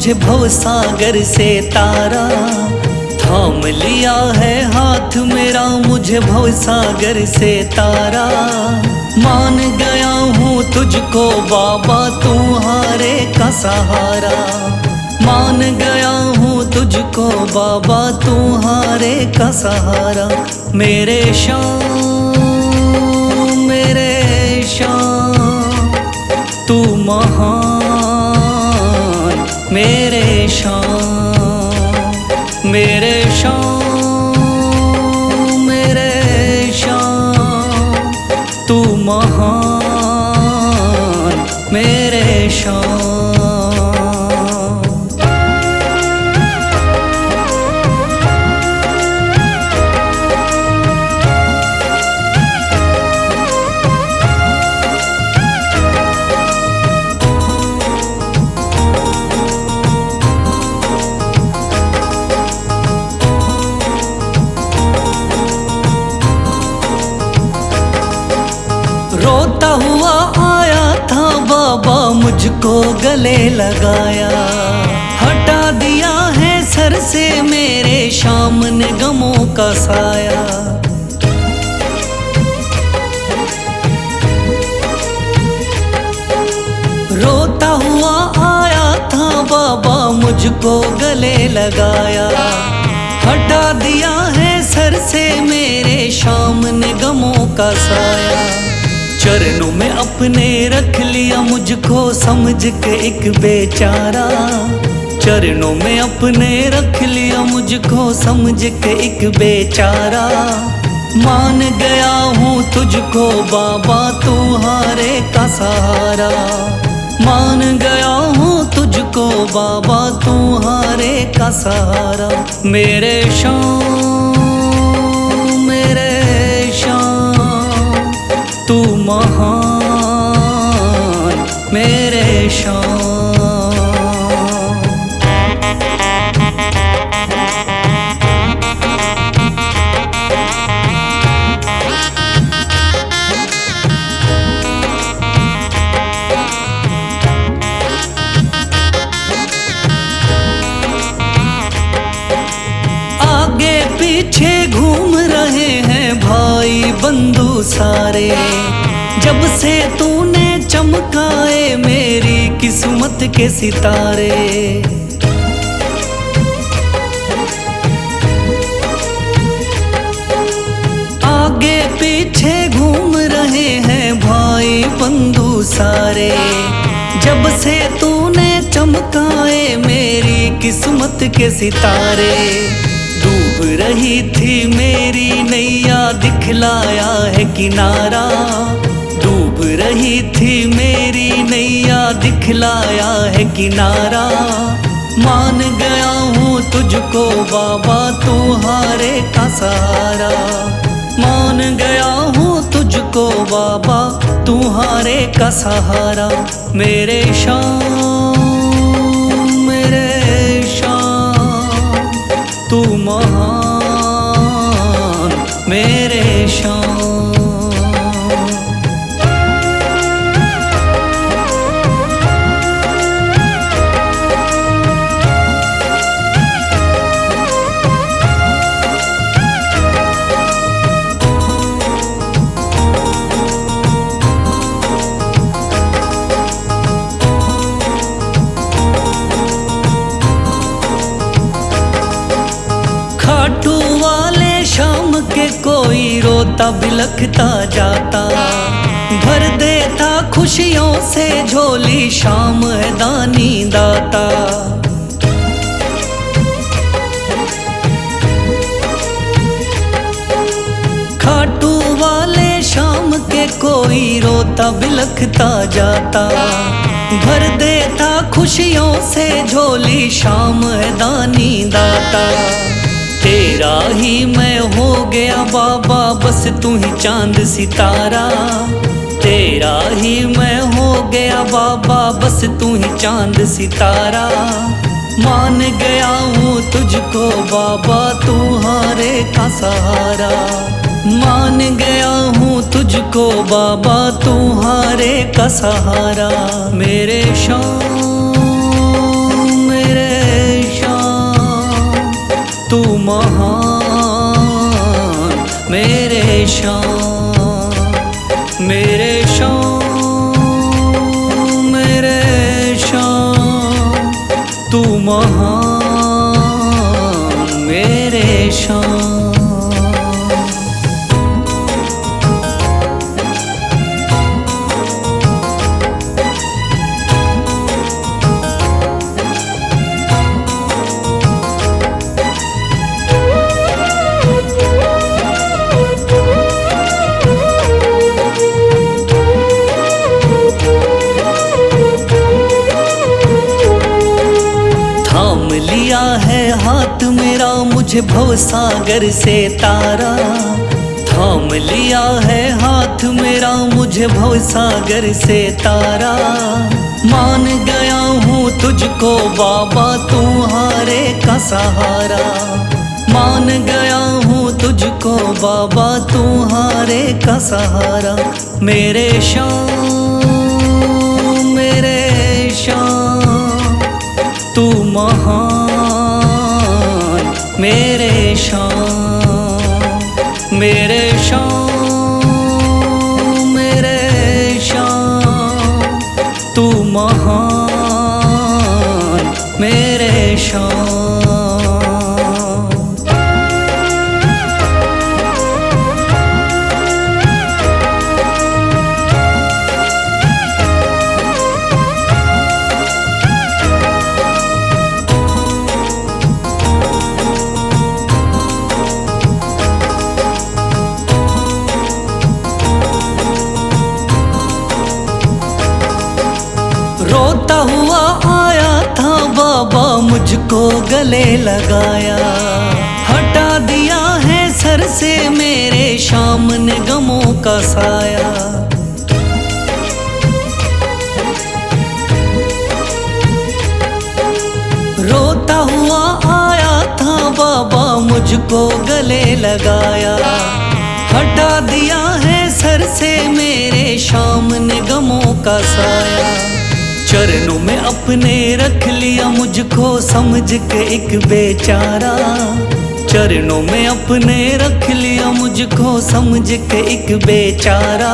मुझे भवसागर से तारा। थाम लिया है हाथ मेरा मुझे भवसागर से तारा। मान गया हूँ तुझको बाबा तुम्हारे का सहारा। मान गया हूँ तुझको बाबा तुम्हारे का सहारा। मेरे श्याम मेरे श्याम तू महान। मेरे श्याम मेरे श्याम मेरे श्याम तू महान। मेरे श्याम रोता हुआ आया था बाबा मुझको गले लगाया। हटा दिया है सर से मेरे श्याम ने गमों का साया। रोता हुआ आया था बाबा मुझको गले लगाया। हटा दिया है सर से मेरे श्याम ने गमों का साया। चरणों में अपने रख लिया मुझको समझ के एक बेचारा। चरणों में अपने रख लिया मुझको समझ के एक बेचारा। मान गया हूँ तुझको बाबा तुम्हारे का सहारा। मान गया हूँ तुझको बाबा तुम्हारे का सहारा। मेरे श्याम मेरे श्याम तू महान। मेरे श्याम आगे पीछे घूम रहे हैं भाई बंधु सारे। जब से तूने चमकाए मेरी किस्मत के सितारे। आगे पीछे घूम रहे हैं भाई बंधु सारे। जब से तूने चमकाए मेरी किस्मत के सितारे। डूब रही थी मेरी नैया दिखलाया है किनारा। डूब रही थी मेरी नैया दिखलाया है किनारा। मान गया हूँ तुझको बाबा तुम्हारे का सहारा। मान गया हूँ तुझको बाबा तुम्हारे का सहारा। मेरे श्याम मेरे श्याम तू महान। मेरे श्याम खाटू वाले शाम के कोई रोता बिलखता जाता। भर देता खुशियों से झोली शाम है दानी दाता। खाटू वाले शाम के कोई रोता बिलखता जाता। भर देता खुशियों से झोली शाम है दानी दाता। तेरा ही मैं हो गया बाबा बस तू ही चांद सितारा। तेरा ही मैं हो गया बाबा बस तू ही चांद सितारा। मान गया हूँ तुझको बाबा तुम्हारे का सहारा। मान गया हूँ तुझको बाबा तुम्हारे का सहारा। मेरे श्याम मेरे तू महान मेरे शान, मेरे शान, मेरे शान, तू महान मेरे शान। लिया है हाथ मेरा मुझे भवसागर से तारा, थाम लिया है हाथ मेरा मुझे भवसागर से तारा। मान गया हूँ तुझको बाबा तुम्हारे का सहारा, मान गया हूँ तुझको बाबा तुम्हारे का सहारा। मेरे शान, मेरे शान, तू महान मेरे शान, मेरे शान, मेरे शान, तू महान मेरे शान। रोता हुआ आया था बाबा मुझको गले लगाया, हटा दिया है सर से मेरे शाम ने गमों का साया। रोता हुआ आया था बाबा मुझको गले लगाया, हटा दिया है सर से मेरे शाम ने गमों का साया। चरणों में अपने रख लिया मुझको समझ के एक बेचारा, चरणों में अपने रख लिया मुझको समझ के एक बेचारा।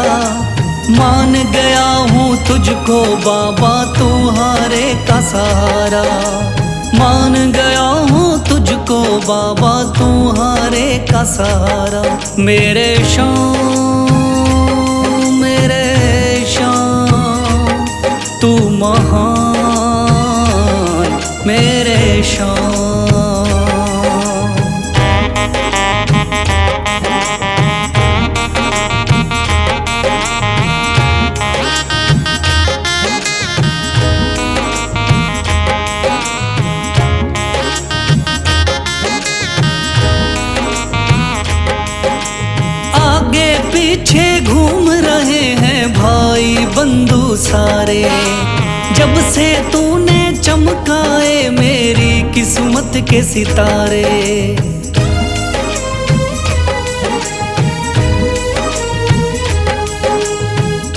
मान गया हूँ तुझको बाबा तुम्हारे का सहारा, मान गया हूँ तुझको बाबा तुम्हारे का सहारा। मेरे शान, मेरे शान, तू महान मेरे शान। आगे पीछे घूम रहे हैं भाई बंधु सारे, जब से तूने चमकाए मेरी किस्मत के सितारे।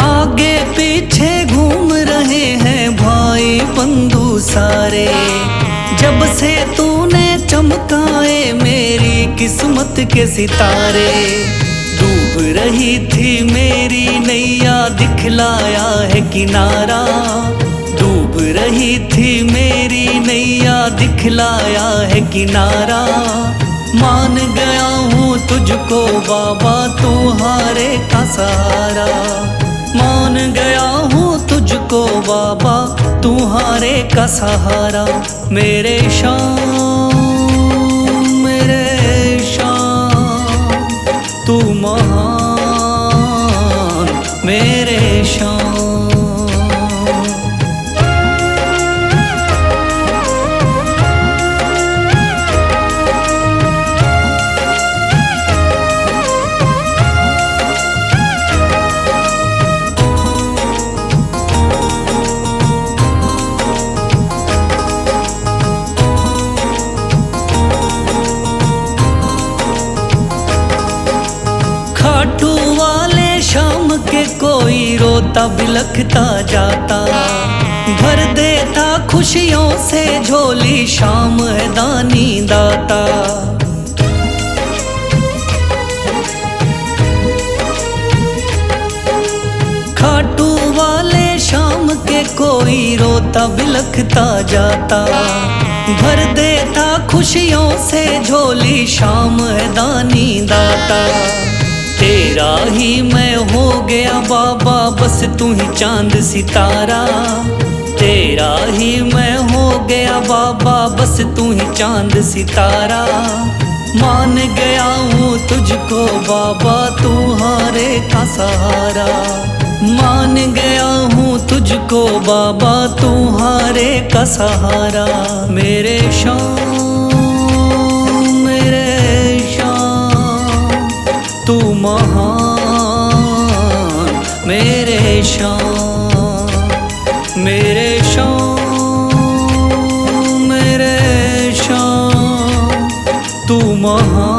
आगे पीछे घूम रहे हैं भाई बंधु सारे, जब से तूने चमकाए मेरी किस्मत के सितारे। डूब रही थी मेरी नैया दिखलाया है किनारा, डूब रही थी मेरी नैया दिखलाया है किनारा। मान गया हूँ तुझको बाबा तुम्हारे का सहारा, मान गया हूँ तुझको बाबा तुम्हारे का सहारा। मेरे शान, मेरे शान, तू महान मेरे शान। खाटू वाले शाम के कोई रोता बिलखता जाता, भर देता खुशियों से झोली, शाम है दानी दाता। खाटू वाले शाम के कोई रोता बिलखता जाता, भर देता खुशियों से झोली, शाम है दानी दाता। तेरा ही मैं हो गया बाबा, बस तू ही चांद सितारा। तेरा ही मैं हो गया बाबा, बस तू ही चांद सितारा। मान गया हूँ तुझको बाबा, तू हारे का सहारा। मान गया हूँ तुझको बाबा, तू हारे का सहारा। मेरे शाम, मेरे शाम, तू महान। मेरे शाम, मेरे शाम, मेरे शाम, तू महान।